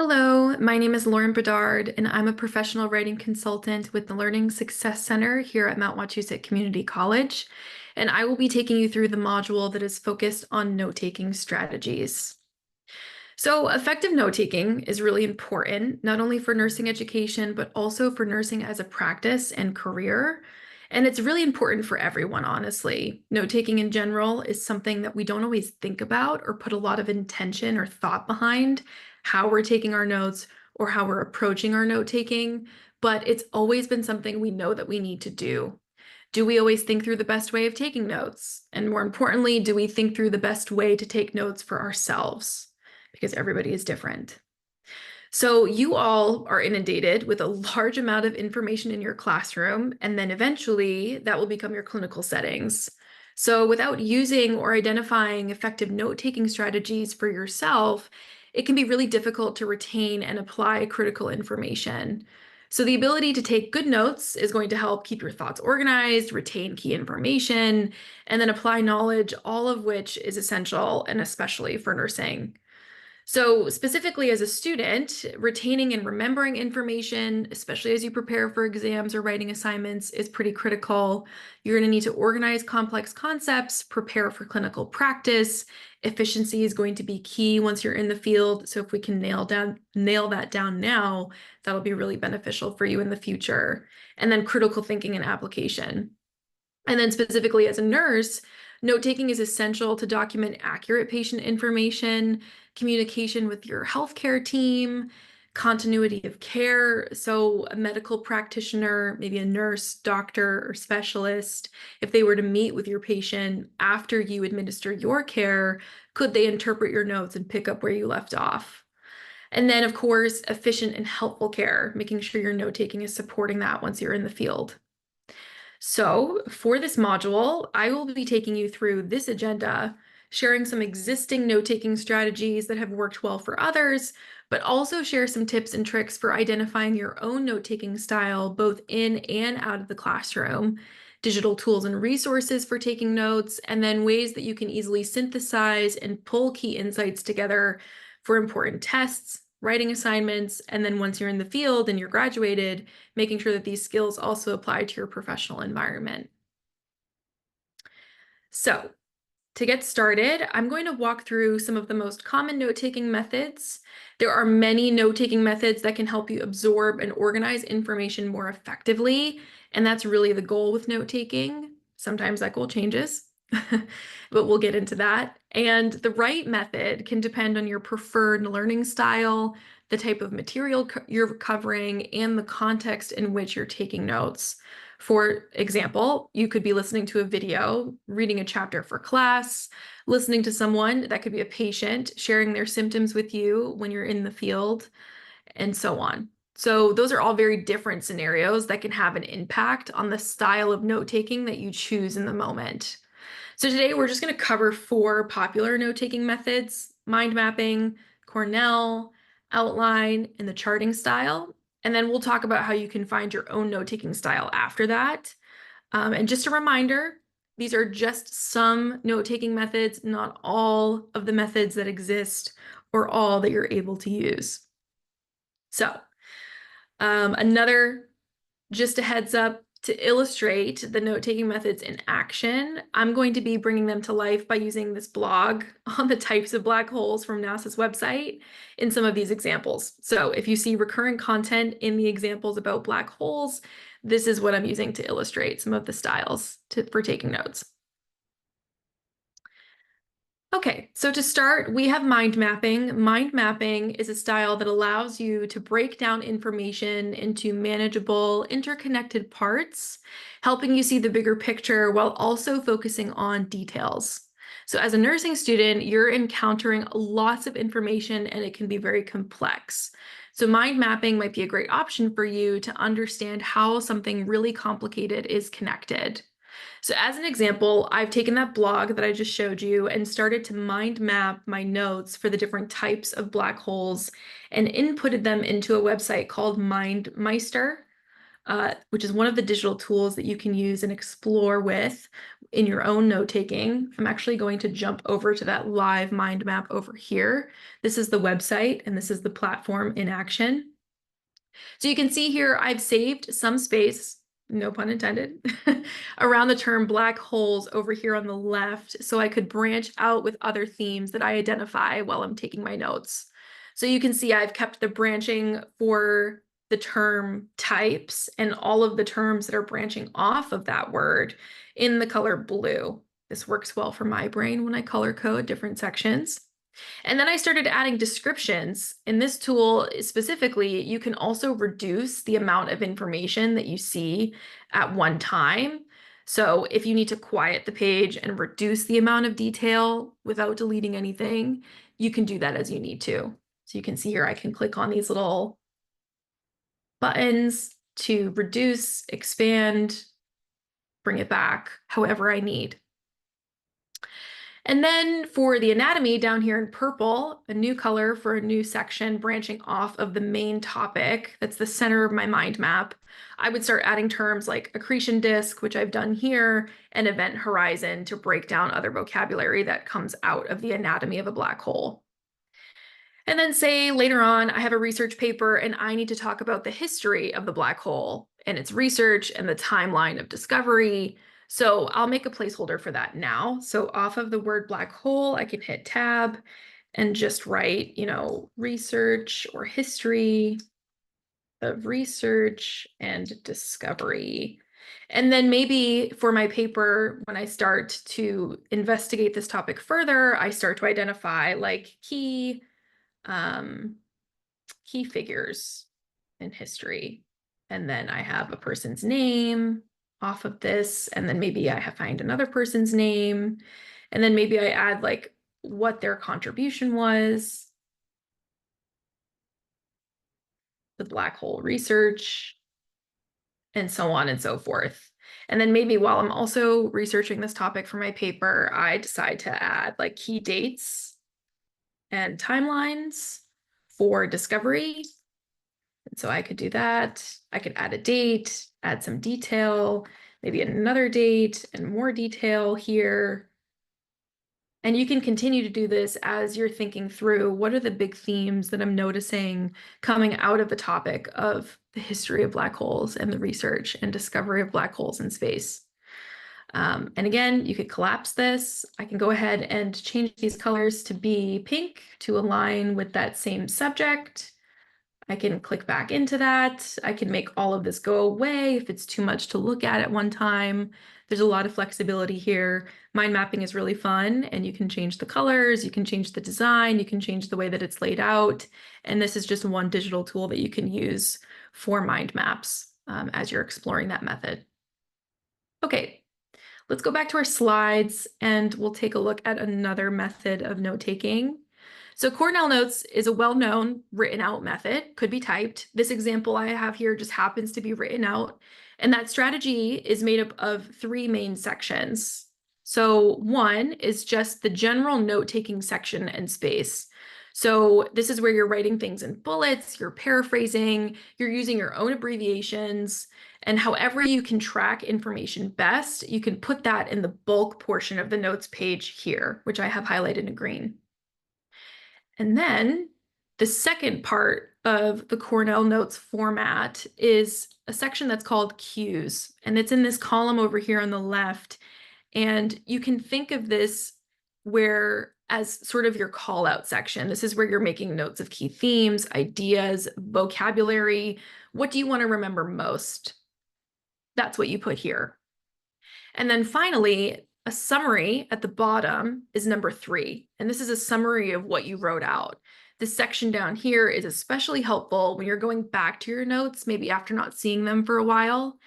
Hello, my name is Lauren Bedard, and I'm a professional writing consultant with the Learning Success Center here at Mount Wachusett Community College, and I will be taking you through the module that is focused on note-taking strategies. So, effective note-taking is really important, not only for nursing education, but also for nursing as a practice and career. And it's really important for everyone, honestly. Note-taking in general is something that we don't always think about or put a lot of intention or thought behind how we're taking our notes or how we're approaching our note-taking, but it's always been something we know that we need to do. Do we always think through the best way of taking notes? And more importantly, do we think through the best way to take notes for ourselves? Because everybody is different. So you all are inundated with a large amount of information in your classroom, and then eventually that will become your clinical settings. So without using or identifying effective note-taking strategies for yourself, it can be really difficult to retain and apply critical information. So the ability to take good notes is going to help keep your thoughts organized, retain key information, and then apply knowledge, all of which is essential and especially for nursing. So specifically as a student, retaining and remembering information, especially as you prepare for exams or writing assignments, is pretty critical. You're going to need to organize complex concepts, prepare for clinical practice. Efficiency is going to be key once you're in the field. So if we can nail that down now, that'll be really beneficial for you in the future. And then critical thinking and application. And then specifically as a nurse, note-taking is essential to document accurate patient information, communication with your healthcare team, continuity of care. So a medical practitioner, maybe a nurse, doctor, or specialist, if they were to meet with your patient after you administer your care, could they interpret your notes and pick up where you left off? And then, of course, efficient and helpful care, making sure your note-taking is supporting that once you're in the field. So for this module, I will be taking you through this agenda, sharing some existing note-taking strategies that have worked well for others, but also share some tips and tricks for identifying your own note-taking style, both in and out of the classroom, digital tools and resources for taking notes, and then ways that you can easily synthesize and pull key insights together for important tests, writing assignments, and then once you're in the field and you're graduated, making sure that these skills also apply to your professional environment. So to get started, I'm going to walk through some of the most common note-taking methods. There are many note-taking methods that can help you absorb and organize information more effectively, and that's really the goal with note-taking. Sometimes that goal changes, but we'll get into that. And the right method can depend on your preferred learning style, the type of material you're covering, and the context in which you're taking notes. For example, you could be listening to a video, reading a chapter for class, listening to someone, that could be a patient, sharing their symptoms with you when you're in the field, and so on. So those are all very different scenarios that can have an impact on the style of note-taking that you choose in the moment. So today we're just going to cover 4 popular note-taking methods: mind mapping, Cornell, outline, and the charting style. And then we'll talk about how you can find your own note-taking style after that. And just a reminder, these are just some note-taking methods, not all of the methods that exist or all that you're able to use. So just a heads up, to illustrate the note-taking methods in action, I'm going to be bringing them to life by using this blog on the types of black holes from NASA's website in some of these examples. So if you see recurrent content in the examples about black holes, this is what I'm using to illustrate some of the styles for taking notes. Okay, so to start, we have mind mapping. Mind mapping is a style that allows you to break down information into manageable, interconnected parts, helping you see the bigger picture while also focusing on details. So as a nursing student, you're encountering lots of information and it can be very complex. So mind mapping might be a great option for you to understand how something really complicated is connected. So as an example, I've taken that blog that I just showed you and started to mind map my notes for the different types of black holes and inputted them into a website called MindMeister. which is one of the digital tools that you can use and explore with in your own note-taking. I'm actually going to jump over to that live mind map over here. This is the website, and this is the platform in action. So you can see here, I've saved some space, no pun intended, around the term black holes over here on the left, so I could branch out with other themes that I identify while I'm taking my notes. So you can see I've kept the branching for the term types and all of the terms that are branching off of that word in the color blue. This works well for my brain when I color code different sections. And then I started adding descriptions. In this tool specifically, you can also reduce the amount of information that you see at one time. So if you need to quiet the page and reduce the amount of detail without deleting anything, you can do that as you need to. So you can see here, I can click on these little buttons to reduce, expand, bring it back, however I need. And then for the anatomy down here in purple, a new color for a new section branching off of the main topic, that's the center of my mind map, I would start adding terms like accretion disk, which I've done here, and event horizon to break down other vocabulary that comes out of the anatomy of a black hole. And then say later on, I have a research paper and I need to talk about the history of the black hole and its research and the timeline of discovery. So I'll make a placeholder for that now. So off of the word black hole, I can hit tab and just write, research or history of research and discovery. And then maybe for my paper, when I start to investigate this topic further, I start to identify like key figures in history. And then I have a person's name off of this, and then maybe I find another person's name, and then maybe I add like what their contribution was, the black hole research, and so on and so forth. And then maybe while I'm also researching this topic for my paper, I decide to add like key dates and timelines for discovery. And so I could do that. I could add a date, add some detail, maybe another date and more detail here. And you can continue to do this as you're thinking through what are the big themes that I'm noticing coming out of the topic of the history of black holes and the research and discovery of black holes in space. And again, you could collapse this. I can go ahead and change these colors to be pink to align with that same subject. I can click back into that. I can make all of this go away if it's too much to look at one time. There's a lot of flexibility here. Mind mapping is really fun, and you can change the colors, you can change the design, you can change the way that it's laid out. And this is just one digital tool that you can use for mind maps as you're exploring that method. Okay, let's go back to our slides and we'll take a look at another method of note-taking. So Cornell Notes is a well-known written out method, could be typed. This example I have here just happens to be written out. And that strategy is made up of three main sections. So one is just the general note-taking section and space. So this is where you're writing things in bullets, you're paraphrasing, you're using your own abbreviations, and however you can track information best, you can put that in the bulk portion of the notes page here, which I have highlighted in green. And then the second part of the Cornell Notes format is a section that's called cues, and it's in this column over here on the left. And you can think of this as sort of your call out section. This is where you're making notes of key themes, ideas, vocabulary. What do you want to remember most? That's what you put here. And then finally, a summary at the bottom is number 3. And this is a summary of what you wrote out. This section down here is especially helpful when you're going back to your notes, maybe after not seeing them for a while.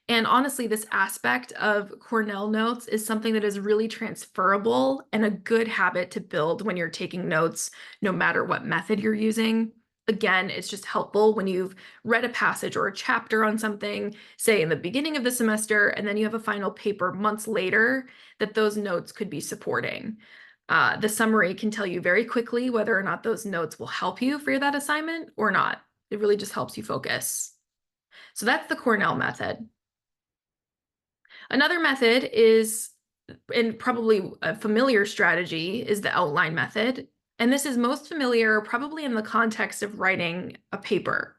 And honestly, this aspect of Cornell Notes is something that is really transferable and a good habit to build when you're taking notes, no matter what method you're using. Again, it's just helpful when you've read a passage or a chapter on something, say in the beginning of the semester, and then you have a final paper months later that those notes could be supporting. The summary can tell you very quickly whether or not those notes will help you for that assignment or not. It really just helps you focus. So that's the Cornell method. Another method is, and probably a familiar strategy, is the outline method. And this is most familiar probably in the context of writing a paper.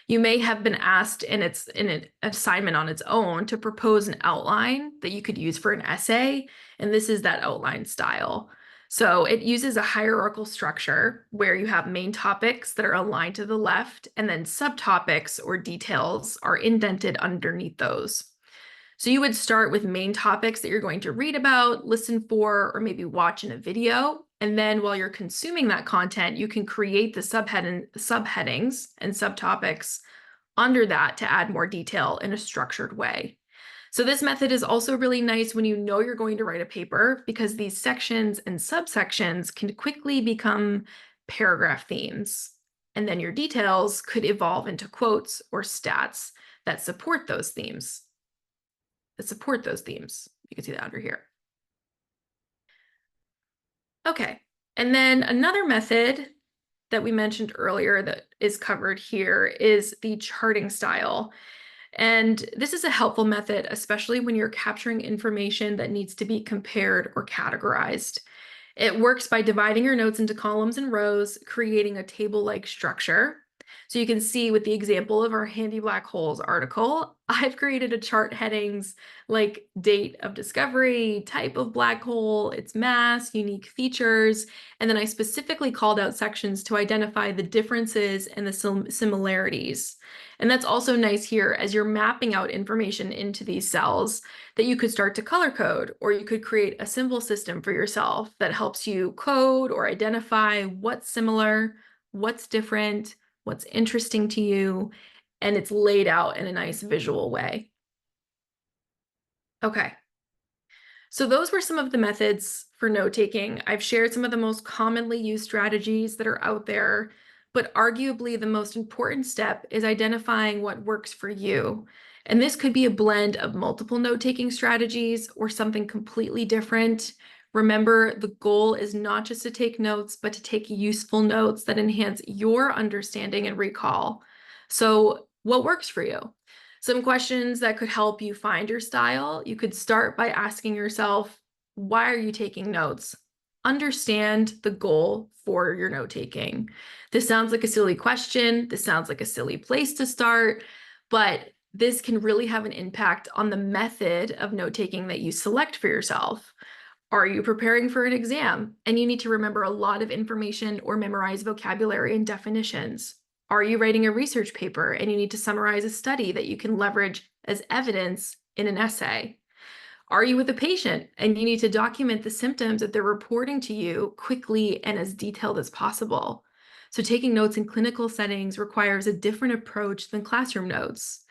You may have been asked in an assignment on its own to propose an outline that you could use for an essay, and this is that outline style. So it uses a hierarchical structure where you have main topics that are aligned to the left, and then subtopics or details are indented underneath those. So you would start with main topics that you're going to read about, listen for, or maybe watch in a video. And then while you're consuming that content, you can create the subheadings and subtopics under that to add more detail in a structured way. So this method is also really nice when you know you're going to write a paper, because these sections and subsections can quickly become paragraph themes. And then your details could evolve into quotes or stats that support those themes. You can see that under here. Okay, and then another method that we mentioned earlier that is covered here is the charting style. And this is a helpful method, especially when you're capturing information that needs to be compared or categorized. It works by dividing your notes into columns and rows, creating a table-like structure. So you can see with the example of our Handy Black Holes article, I've created a chart headings like date of discovery, type of black hole, its mass, unique features, and then I specifically called out sections to identify the differences and the similarities. And that's also nice here as you're mapping out information into these cells that you could start to color code, or you could create a symbol system for yourself that helps you code or identify what's similar, what's different, what's interesting to you, and it's laid out in a nice visual way. Okay, so those were some of the methods for note-taking. I've shared some of the most commonly used strategies that are out there, but arguably the most important step is identifying what works for you. And this could be a blend of multiple note-taking strategies or something completely different. Remember, the goal is not just to take notes, but to take useful notes that enhance your understanding and recall. So what works for you? Some questions that could help you find your style. You could start by asking yourself, why are you taking notes? Understand the goal for your note taking. This sounds like a silly question. This sounds like a silly place to start, but this can really have an impact on the method of note taking that you select for yourself. Are you preparing for an exam and you need to remember a lot of information or memorize vocabulary and definitions? Are you writing a research paper and you need to summarize a study that you can leverage as evidence in an essay? Are you with a patient and you need to document the symptoms that they're reporting to you quickly and as detailed as possible? So taking notes in clinical settings requires a different approach than classroom notes.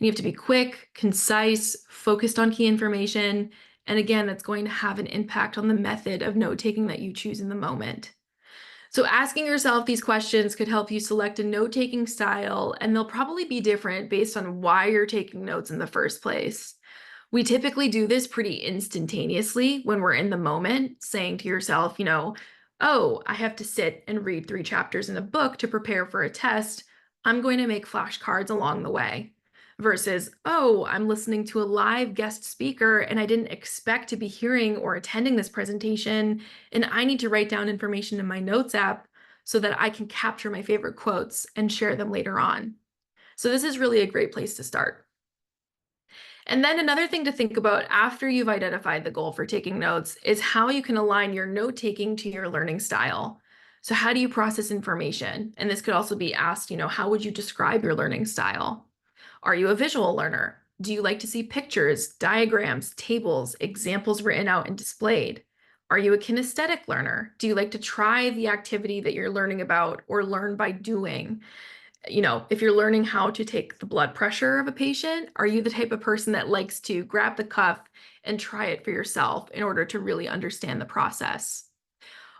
And you have to be quick, concise, focused on key information. And again, that's going to have an impact on the method of note-taking that you choose in the moment. So asking yourself these questions could help you select a note-taking style, and they'll probably be different based on why you're taking notes in the first place. We typically do this pretty instantaneously when we're in the moment, saying to yourself, oh, I have to sit and read 3 chapters in a book to prepare for a test. I'm going to make flashcards along the way. Versus, oh, I'm listening to a live guest speaker and I didn't expect to be hearing or attending this presentation, and I need to write down information in my notes app so that I can capture my favorite quotes and share them later on. So this is really a great place to start. And then another thing to think about after you've identified the goal for taking notes is how you can align your note-taking to your learning style. So how do you process information? And this could also be asked, how would you describe your learning style? Are you a visual learner? Do you like to see pictures, diagrams, tables, examples written out and displayed? Are you a kinesthetic learner? Do you like to try the activity that you're learning about or learn by doing? If you're learning how to take the blood pressure of a patient, are you the type of person that likes to grab the cuff and try it for yourself in order to really understand the process?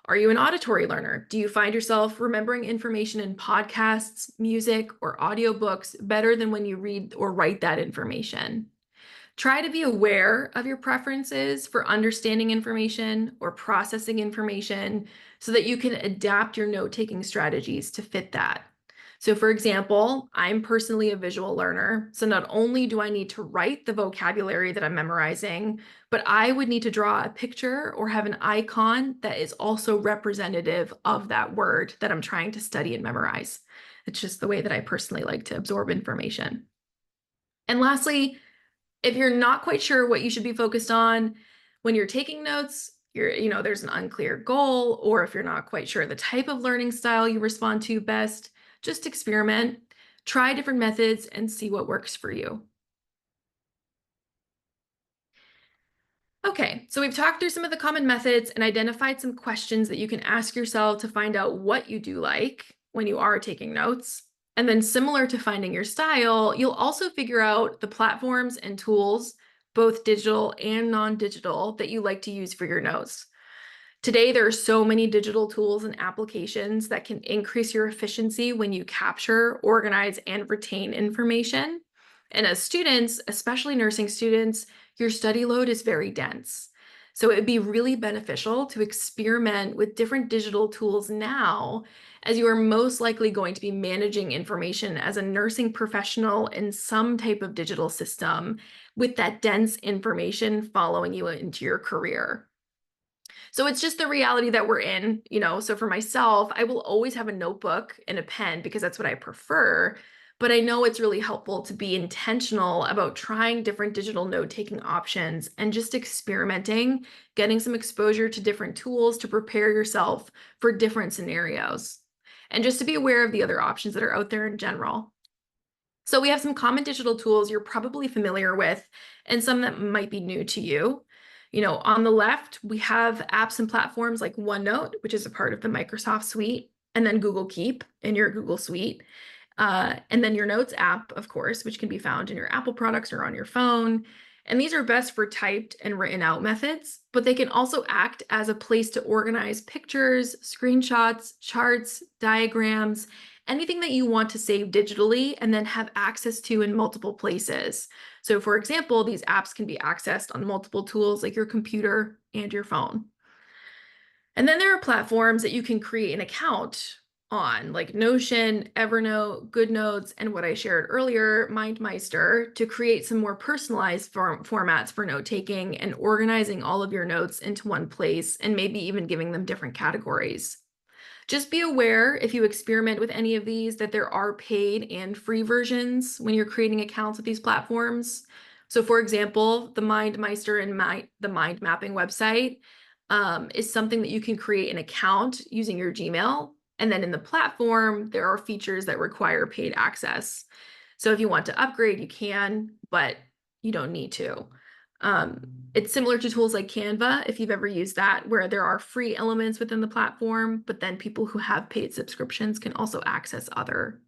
Are you an auditory learner? Do you find yourself remembering information in podcasts, music, or audiobooks better than when you read or write that information? Try to be aware of your preferences for understanding information or processing information so that you can adapt your note-taking strategies to fit that. So, for example, I'm personally a visual learner. So, not only do I need to write the vocabulary that I'm memorizing, but I would need to draw a picture or have an icon that is also representative of that word that I'm trying to study and memorize. It's just the way that I personally like to absorb information. And lastly, if you're not quite sure what you should be focused on when you're taking notes, there's an unclear goal, or if you're not quite sure the type of learning style you respond to best, just experiment, try different methods, and see what works for you. Okay, so we've talked through some of the common methods and identified some questions that you can ask yourself to find out what you do like when you are taking notes. And then, similar to finding your style, you'll also figure out the platforms and tools, both digital and non-digital, that you like to use for your notes. Today, there are so many digital tools and applications that can increase your efficiency when you capture, organize, and retain information. And as students, especially nursing students, your study load is very dense. So it'd be really beneficial to experiment with different digital tools now, as you are most likely going to be managing information as a nursing professional in some type of digital system with that dense information following you into your career. So it's just the reality that we're in. So for myself, I will always have a notebook and a pen because that's what I prefer. But I know it's really helpful to be intentional about trying different digital note-taking options and just experimenting, getting some exposure to different tools to prepare yourself for different scenarios. And just to be aware of the other options that are out there in general. So we have some common digital tools you're probably familiar with and some that might be new to you. On the left, we have apps and platforms like OneNote, which is a part of the Microsoft suite, and then Google Keep in your Google suite. And then your Notes app, of course, which can be found in your Apple products or on your phone. And these are best for typed and written out methods, but they can also act as a place to organize pictures, screenshots, charts, diagrams, anything that you want to save digitally and then have access to in multiple places. So, for example, these apps can be accessed on multiple tools like your computer and your phone. And then there are platforms that you can create an account on, like Notion, Evernote, GoodNotes, and what I shared earlier, MindMeister, to create some more personalized formats for note taking and organizing all of your notes into one place and maybe even giving them different categories. Just be aware if you experiment with any of these that there are paid and free versions when you're creating accounts with these platforms. So, for example, the MindMeister and the Mind Mapping website is something that you can create an account using your Gmail. And then in the platform, there are features that require paid access. So if you want to upgrade, you can, but you don't need to. It's similar to tools like Canva, if you've ever used that, where there are free elements within the platform, but then people who have paid subscriptions can also access other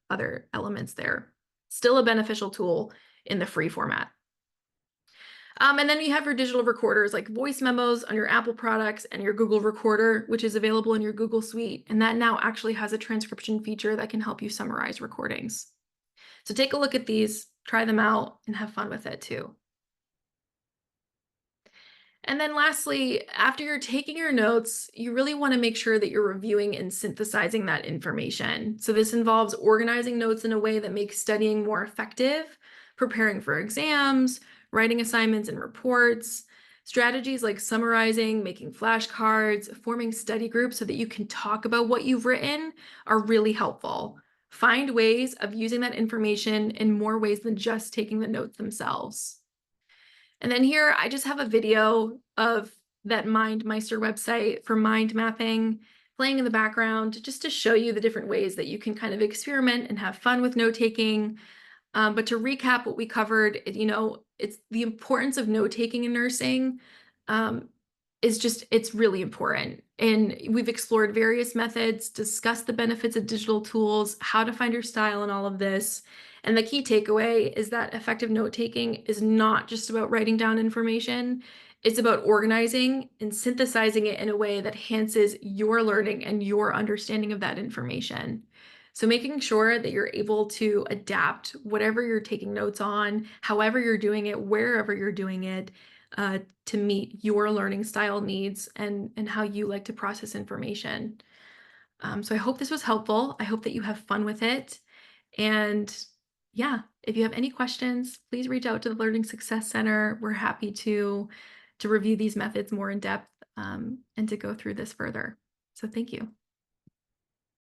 elements there. Still a beneficial tool in the free format. And then you have your digital recorders like voice memos on your Apple products and your Google Recorder, which is available in your Google Suite. And that now actually has a transcription feature that can help you summarize recordings. So take a look at these, try them out, and have fun with it too. And then lastly, after you're taking your notes, you really want to make sure that you're reviewing and synthesizing that information. So this involves organizing notes in a way that makes studying more effective, preparing for exams, writing assignments and reports. Strategies like summarizing, making flashcards, forming study groups so that you can talk about what you've written are really helpful. Find ways of using that information in more ways than just taking the notes themselves. And then here I just have a video of that MindMeister website for mind mapping playing in the background just to show you the different ways that you can kind of experiment and have fun with note taking. But to recap what we covered, it's the importance of note taking in nursing. It's really important. And we've explored various methods, discussed the benefits of digital tools, how to find your style and all of this. And the key takeaway is that effective note taking is not just about writing down information. It's about organizing and synthesizing it in a way that enhances your learning and your understanding of that information. So making sure that you're able to adapt whatever you're taking notes on, however you're doing it, wherever you're doing it, to meet your learning style needs and how you like to process information. So I hope this was helpful. I hope that you have fun with it. And yeah, if you have any questions, please reach out to the Learning Success Center. We're happy to review these methods more in depth and to go through this further. So thank you.